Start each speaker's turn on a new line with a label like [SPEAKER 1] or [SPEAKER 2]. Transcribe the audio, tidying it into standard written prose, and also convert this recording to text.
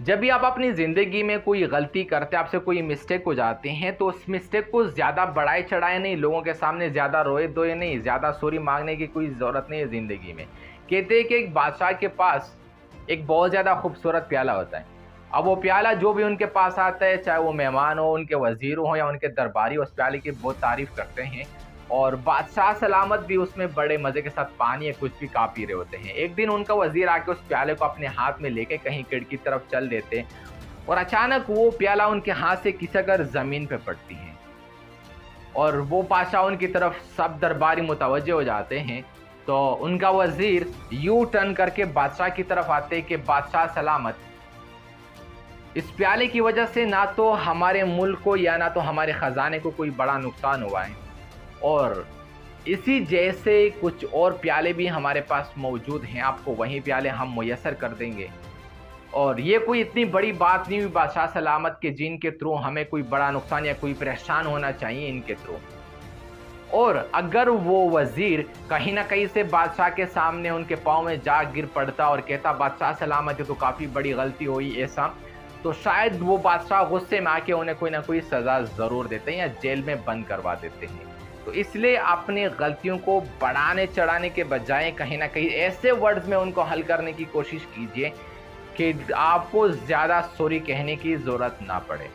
[SPEAKER 1] जब भी आप अपनी ज़िंदगी में कोई गलती करते हैं, आपसे कोई मिस्टेक हो जाते हैं, तो उस मिस्टेक को ज़्यादा बढ़ाए-चढ़ाए नहीं, लोगों के सामने ज़्यादा रोए-धोए नहीं, ज़्यादा सॉरी माँगने की कोई ज़रूरत नहीं है ज़िंदगी में। कहते हैं कि एक बादशाह के पास एक बहुत ज़्यादा खूबसूरत प्याला होता है। अब वो प्याला जो भी उनके पास आता है, चाहे वो मेहमान हो, उनके वज़ीर हों या उनके दरबारी, उस प्याले की बहुत तारीफ़ करते हैं और बादशाह सलामत भी उसमें बड़े मज़े के साथ पानी या कुछ भी खा पी रहे होते हैं। एक दिन उनका वज़ीर आके उस प्याले को अपने हाथ में लेके कहीं खिड़की की तरफ चल देते हैं और अचानक वो प्याला उनके हाथ से खिसक ज़मीन पे पड़ती है और वो बादशाह उनकी तरफ सब दरबारी मुतवज्जे हो जाते हैं। तो उनका वज़ीर यू टर्न करके बादशाह की तरफ आते हैं कि बादशाह सलामत, इस प्याले की वजह से ना तो हमारे मुल्क को या ना तो हमारे ख़ज़ाने को कोई बड़ा नुकसान हुआ है और इसी जैसे कुछ और प्याले भी हमारे पास मौजूद हैं, आपको वही प्याले हम मुयस्सर कर देंगे। और ये कोई इतनी बड़ी बात नहीं हुई बादशाह सलामत के जिनके थ्रू हमें कोई बड़ा नुकसान या कोई परेशान होना चाहिए इनके थ्रू। और अगर वो वज़ीर कहीं न कहीं से बादशाह के सामने उनके पाँव में जा गिर पड़ता और कहता बादशाह सलामत ये तो काफ़ी बड़ी गलती हुई ऐसा, तो शायद वो बादशाह गुस्से में आके उन्हें कोई ना कोई सज़ा ज़रूर देते हैं या जेल में बंद करवा देते हैं। तो इसलिए अपनी गलतियों को बढ़ाने-चढ़ाने के बजाय कहीं न कहीं ऐसे वर्ड्स में उनको हल करने की कोशिश कीजिए कि आपको ज़्यादा सॉरी कहने की ज़रूरत ना पड़े।